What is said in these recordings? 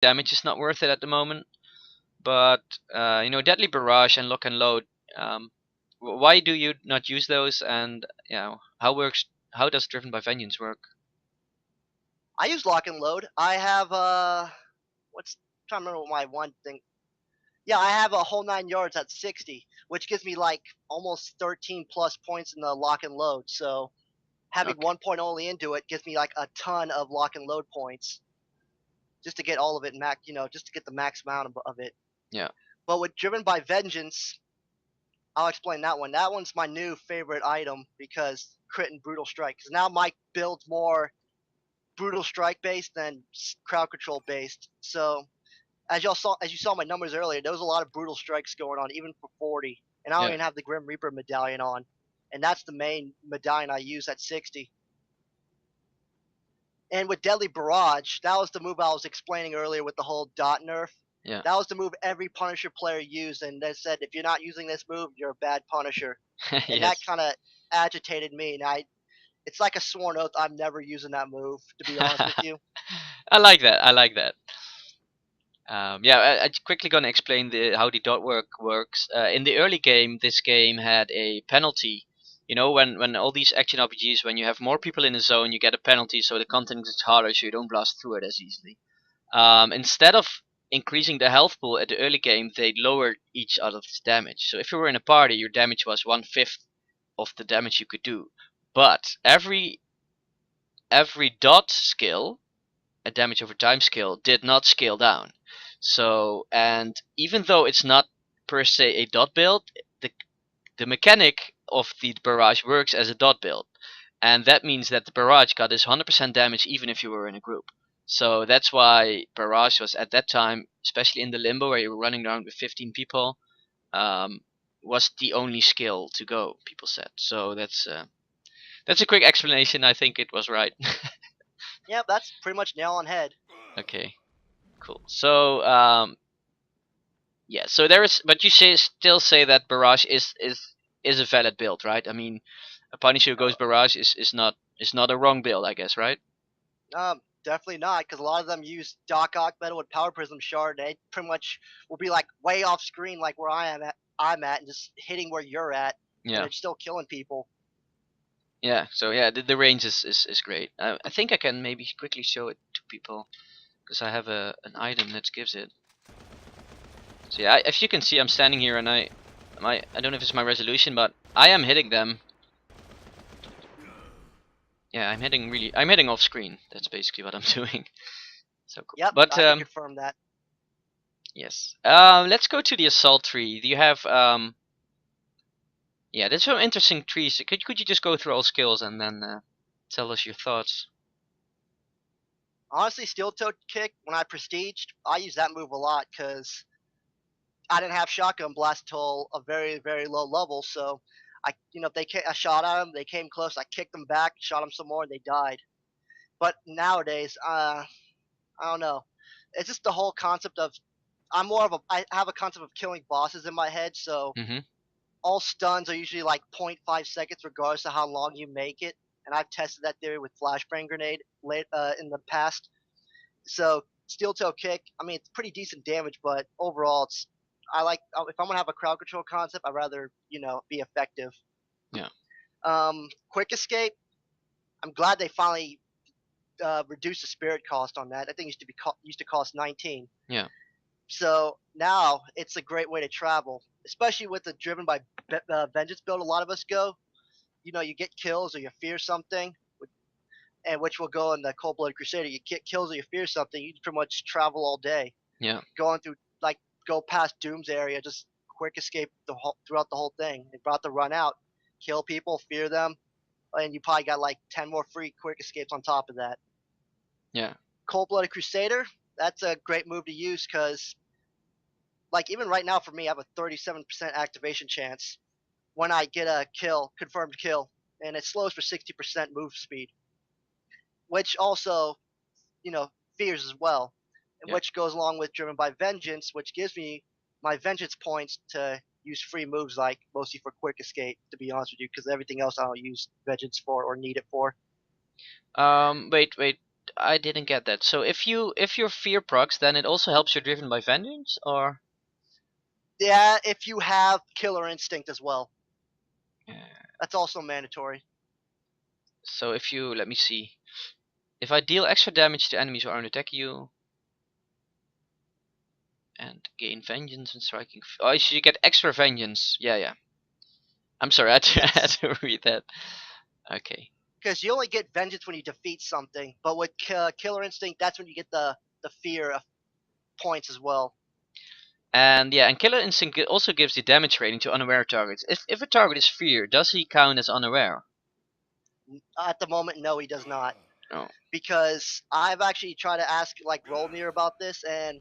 damage is not worth it at the moment. But you know, Deadly Barrage and Lock and Load. Why do you not use those? And you know, how does Driven by Vengeance work? I use lock and load. I have what's trying to remember what my one thing. Yeah, I have a whole 9 yards at 60, which gives me like almost 13 plus points in the lock and load. So having Okay. 1 point only into it gives me like a ton of lock and load points just to get all of it max, just to get the max amount of it. Yeah. But with Driven by Vengeance, I'll explain that one. That one's my new favorite item because crit and brutal strike. Because now my build's more brutal strike based than crowd control based. So as you saw my numbers earlier, there was a lot of brutal strikes going on, even for 40. And I don't Yeah. even have the Grim Reaper medallion on, and that's the main medallion I use at 60. And with Deadly Barrage, that was the move I was explaining earlier with the whole dot nerf. Yeah. That was the move every Punisher player used, and they said if you're not using this move, you're a bad Punisher. And that Yes. kind of agitated me, and it's like a sworn oath I'm never using that move, to be honest with you. I like that. I like that. Yeah, I quickly gonna explain how the dot works. In the early game, this game had a penalty. You know, when all these action RPGs, when you have more people in a zone, you get a penalty, so the content is harder, so you don't blast through it as easily. Instead of increasing the health pool at the early game, they lowered each other's damage. So if you were in a party, your damage was 1/5 of the damage you could do. But every dot skill, a damage over time skill, did not scale down. So, and even though it's not per se a dot build, the the mechanic of the barrage works as a dot build, and that means that the barrage got this 100% damage even if you were in a group. So that's why barrage was at that time, especially in the limbo where you were running around with 15 people, um, was the only skill to go. People said. So that's a quick explanation. I think it was right. Yeah, that's pretty much nail on head. Okay, cool. So yeah, so there is, but you still say that barrage is a valid build, right? I mean, a Punisher who goes Uh, barrage is not a wrong build, I guess, right? Definitely not, because a lot of them use Doc Ock Metal with Power Prism Shard. They pretty much will be like way off screen, like where I'm at, and just hitting where you're at, and Yeah, it's still killing people. yeah. So yeah, the range is great. I think I can maybe quickly show it to people because I have an item that gives it. So yeah, if you can see, I'm standing here and I don't know if it's my resolution, but I am hitting them. Yeah, I'm hitting off screen. That's basically what I'm doing. So cool. Yep, But I can confirm that. yes. Let's go to the assault tree. Do you have Yeah, there's some interesting trees. Could you just go through all skills and then tell us your thoughts? Honestly, Steel Toe Kick, when I prestiged, I used that move a lot because I didn't have Shotgun Blast until a very, very low level. So if I shot at them, they came close. I kicked them back, shot them some more, and they died. But nowadays, I don't know. It's just the whole concept of I have a concept of killing bosses in my head. So Mm-hmm. all stuns are usually like 0.5 seconds, regardless of how long you make it. And I've tested that theory with Flashbang Grenade in the past. So Steel Toe Kick, I mean, it's pretty decent damage, but overall, if I'm gonna have a crowd control concept, I'd rather be effective. Yeah. Quick Escape, I'm glad they finally reduced the spirit cost on that. I think it used to cost 19. Yeah. So now it's a great way to travel, especially with the Driven by Vengeance build. A lot of us go. You get kills or you fear something, and which will go in the Cold Blooded Crusader. You get kills or you fear something, you pretty much travel all day, Yeah. going through like go past Doom's area, just quick escape throughout the whole thing. They brought the run out, kill people, fear them, and you probably got like 10 more free quick escapes on top of that. Yeah. Cold Blooded Crusader, that's a great move to use because like even right now for me, I have a 37% activation chance when I get a confirmed kill, and it slows for 60% move speed, which also fears as well, and Yeah. which goes along with Driven by Vengeance, which gives me my Vengeance points to use free moves like mostly for quick escape. To be honest with you, because everything else I don't use Vengeance for or need it for. Wait, wait. I didn't get that. So if your fear procs, then it also helps your driven by vengeance, or Yeah, if you have killer instinct as well, yeah. that's also mandatory. So if you let me see, if I deal extra damage to enemies who aren't attacking you, and gain vengeance and striking. Oh, so you get extra vengeance. Yeah, yeah. I'm sorry, I had to, I had Yes, to read that. Okay. because you only get vengeance when you defeat something, but with killer instinct, that's when you get the fear of points as well. And yeah, and Killer Instinct also gives the damage rating to unaware targets. If a target is fear, does he count as unaware? At the moment, no, he does not. No. Because I've actually tried to ask like Rolnir about this, and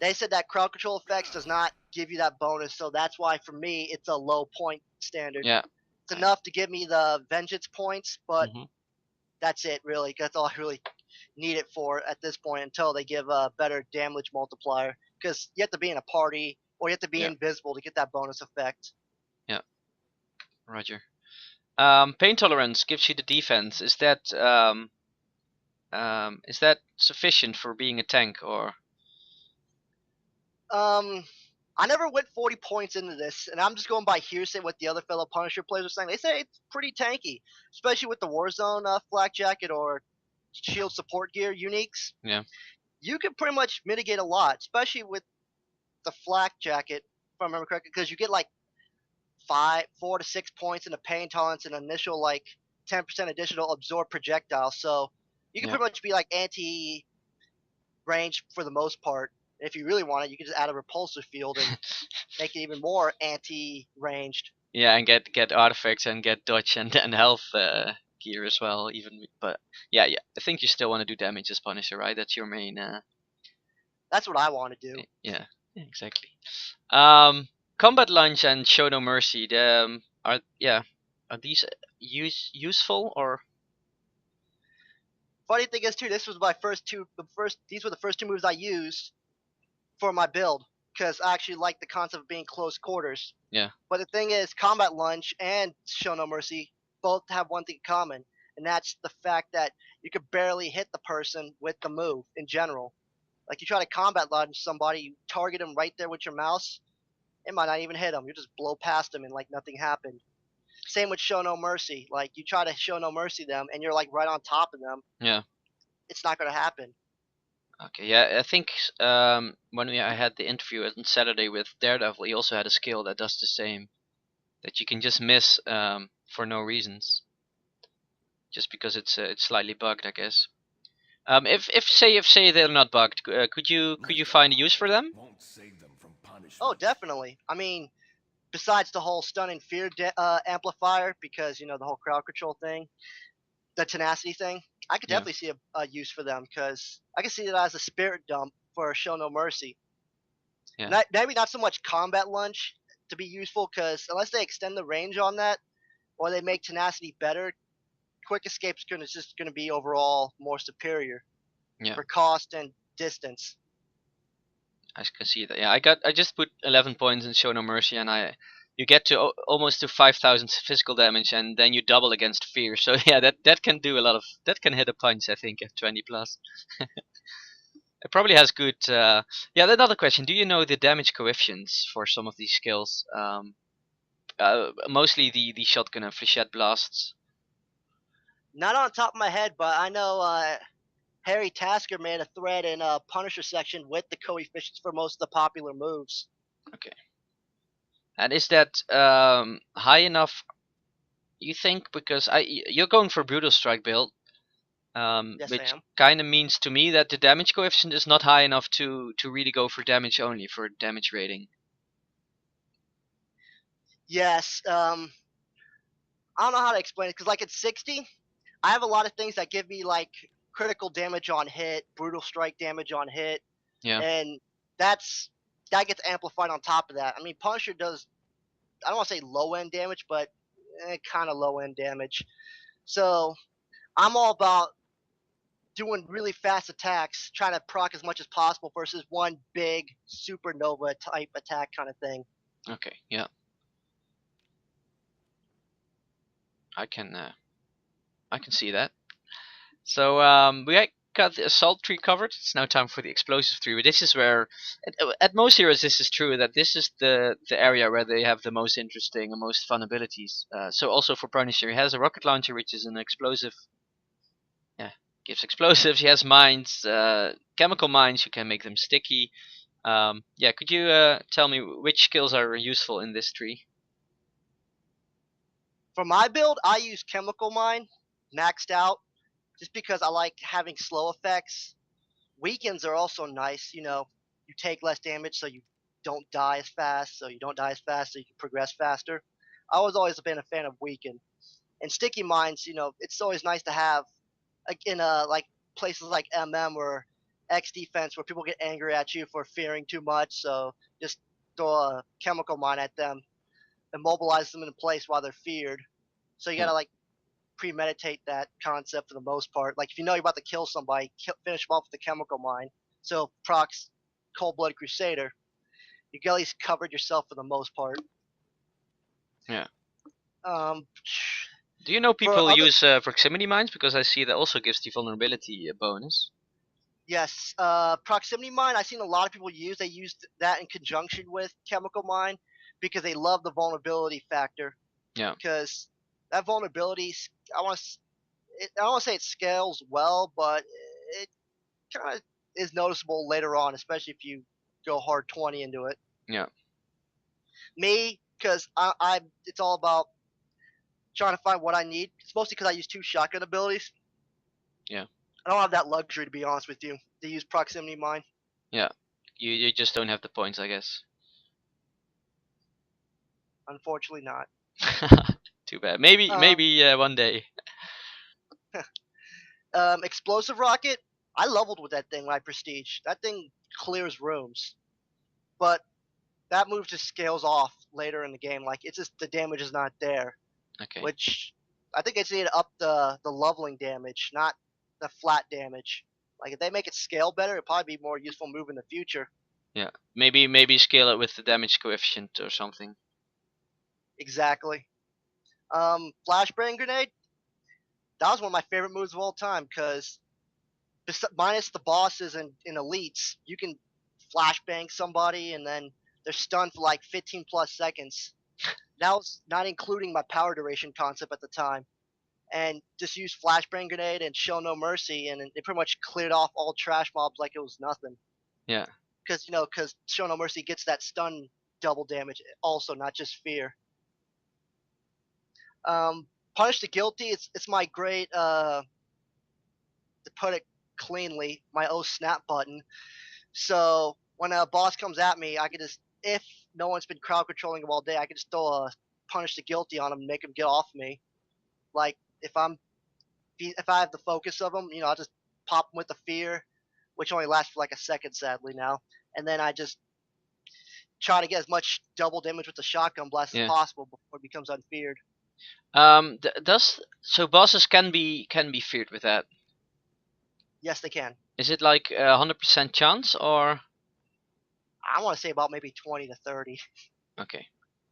they said that crowd control effects does not give you that bonus, so that's why for me it's a low point standard. Yeah. It's enough to give me the vengeance points, but Mm-hmm. that's it really. That's all I really need it for at this point until they give a better damage multiplier. Because you have to be in a party or you have to be Yeah. invisible to get that bonus effect. Yeah. Roger. Pain tolerance gives you the defense. Is that sufficient for being a tank, or? Um, I never went 40 points into this, and I'm just going by hearsay what the other fellow Punisher players are saying. They say it's pretty tanky, especially with the Warzone flak jacket or shield support gear uniques. Yeah. You can pretty much mitigate a lot, especially with the flak jacket, if I remember correctly, because you get like 4 to 6 points in the pain tolerance and initial like 10% additional absorb projectile. So you can Yeah. pretty much be like anti range for the most part. If you really want it, you can just add a repulsor field and make it even more anti-ranged. Yeah, and get artifacts and get dodge and health gear as well. Even, but yeah, yeah. I think you still want to do damage as Punisher, right? That's your main. That's what I want to do. Yeah, exactly. Combat lunge and show no mercy. Are these useful or? Funny thing is too, this was my first two. These were the first two moves I used for my build because I actually like the concept of being close quarters. Yeah. But the thing is, combat lunge and show no mercy both have one thing in common, and that's the fact that you could barely hit the person with the move in general. Like you try to combat lunge somebody, you target them right there with your mouse, it might not even hit them. You just blow past them and like nothing happened. Same with show no mercy. Like you try to show no mercy them, and you're like right on top of them. Yeah. It's not gonna happen. Okay. Yeah, I think when I had the interview on Saturday with Daredevil, he also had a skill that does the same. That you can just miss for no reasons, just because it's slightly bugged, I guess. If say they're not bugged, could you find a use for them? Oh, definitely. I mean, besides the whole stun and fear amplifier, because you know the whole crowd control thing, the tenacity thing, I could Yeah. definitely see a use for them because I can see it as a spirit dump for show no mercy. Yeah. Maybe not so much combat lunge to be useful because unless they extend the range on that or they make tenacity better, quick escape's just gonna be overall more superior Yeah. for cost and distance. I can see that. Yeah, I just put 11 points in Show No Mercy, and you get to almost to 5,000 physical damage, and then you double against Fear. So yeah, that can do a lot of that can hit a punch. I think at 20 plus. It probably has good. Yeah, another question. Do you know the damage coefficients for some of these skills? Mostly the shotgun and flechette blasts. Not on top of my head, but I know Harry Tasker made a thread in a Punisher section with the coefficients for most of the popular moves. Okay. And is that high enough? You think because you're going for brutal strike build, Yes, I which am. kind of means to me that the damage coefficient is not high enough to really go for damage only for damage rating. Yes. I don't know how to explain it because, like, at 60, I have a lot of things that give me like critical damage on hit, brutal strike damage on hit, Yeah. and that's that gets amplified on top of that. I mean, Punisher does. I don't want to say low end damage, but kind of low end damage. So I'm all about doing really fast attacks, trying to proc as much as possible versus one big supernova type attack kind of thing. Okay. Yeah. I can. I can see that. So got the assault tree covered. It's now time for the explosive tree. But this is where, at most heroes, this is true that this is the area where they have the most interesting and most fun abilities. So also for Punisher, he has a rocket launcher, which is an explosive. Yeah, gives explosives. He has mines, chemical mines. You can make them sticky. Yeah, could you tell me which skills are useful in this tree? For my build, I use Chemical Mine, maxed out, just because I like having slow effects. Weakens are also nice. You take less damage, so you don't die as fast. So you don't die as fast, so you can progress faster. I was always been a fan of Weaken. And Sticky Mines, it's always nice to have in like places like MM or X defense where people get angry at you for fearing too much. So just throw a chemical mine at them, immobilize them in place while they're feared. So you Yeah, gotta like premeditate that concept for the most part. Like if you know you're about to kill somebody, finish them off with a chemical mine. So procs Cold Blooded Crusader, you at least covered yourself for the most part. yeah. Um, Do you know for people other use proximity mines? Because I see that also gives the vulnerability bonus. Yes, proximity mine. I've seen a lot of people use. They use that in conjunction with chemical mine because they love the vulnerability factor. Yeah, Because that vulnerability, I want to, I don't want to say it scales well, but it kind of is noticeable later on, especially if you go hard 20 into it. yeah, Me, because it's all about trying to find what I need. It's mostly because I use two shotgun abilities. yeah, I don't have that luxury, to be honest with you, to use proximity mine. yeah. You just don't have the points, I guess. Unfortunately, not. Too bad. Maybe Um, maybe one day. Explosive rocket. I leveled with that thing when I prestige. That thing clears rooms, but that move just scales off later in the game. Like it's just the damage is not there, Okay. which I think it's need to up the leveling damage, not the flat damage. Like if they make it scale better, it'd probably be more useful move in the future. Yeah. Maybe scale it with the damage coefficient or something. Exactly. Flashbang grenade. That was one of my favorite moves of all time because minus the bosses and in elites, you can flashbang somebody and then they're stunned for like 15 plus seconds. That was not including my power duration concept at the time. And just use flashbang grenade and show no mercy, and it pretty much cleared off all trash mobs like it was nothing. Yeah. Because show no mercy gets that stun double damage also, not just fear. Punish the guilty. It's my great to put it cleanly, my O snap button. So when a boss comes at me, I can just, if no one's been crowd controlling him all day, I can just throw a punish the guilty on him and make him get off me. Like if I have the focus of him, I'll just pop him with the fear, which only lasts for like a second, sadly now, and then I just try to get as much double damage with the shotgun blast as Yeah. possible before it becomes unfeared. Does so bosses can be feared with that? Yes, they can. Is it like 100% chance or I want to say about maybe 20 to 30. okay?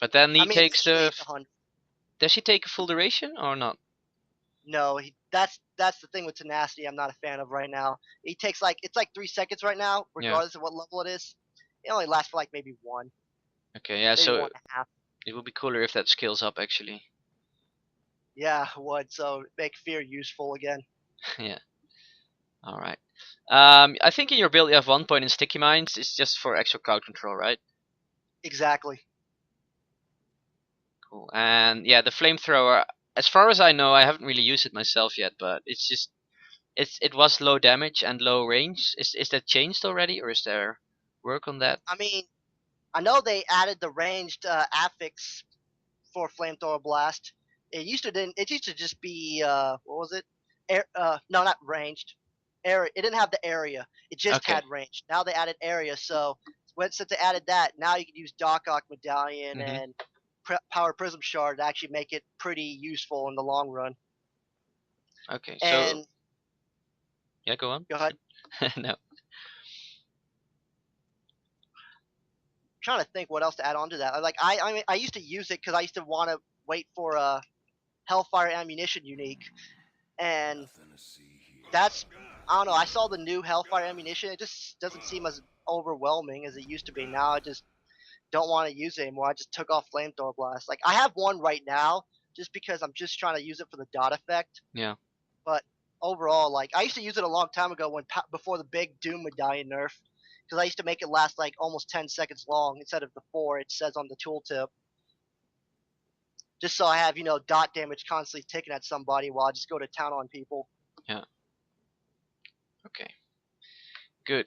But then I he mean, takes initially the. it's 100. Does he take a full duration or not? No, that's the thing with tenacity. I'm not a fan of right now. He takes like it's like 3 seconds right now, Yeah. regardless of what level it is. It only lasts for like maybe one, Okay. Yeah. maybe So one and a half. it would be cooler if that scales up actually. Yeah, would so make fear useful again. Yeah. All right. I think in your build you have 1 point in sticky mines. It's just for extra crowd control, right? Exactly. Cool. And yeah, the flamethrower. As far as I know, I haven't really used it myself yet, but it was low damage and low range. Is that changed already, or is there work on that? I mean, I know they added the ranged affix for flamethrower blast. It used to just be what was it? No, not ranged. Area. It didn't have the area. It just Okay. had range. Now they added area. So since they added that, now you can use Doc Ock Medallion Mhm. and Power Prism Shard to actually make it pretty useful in the long run. Okay. So And yeah, go on. go ahead. No. I'm trying to think what else to add on to that. Like I used to use it because I used to want to wait for a Hellfire ammunition unique, and that's, I don't know. I saw the new Hellfire ammunition. It just doesn't seem as overwhelming as it used to be. Now I just don't want to use it anymore. I just took off Flamethrower Blast. Like I have one right now, just because I'm just trying to use it for the dot effect. Yeah. But overall, like I used to use it a long time ago when before the big Doom Medallion nerf, because I used to make it last like almost 10 seconds long instead of the 4 it says on the tooltip. Just so I have, dot damage constantly ticking at somebody while I just go to town on people. Yeah. Okay. Good.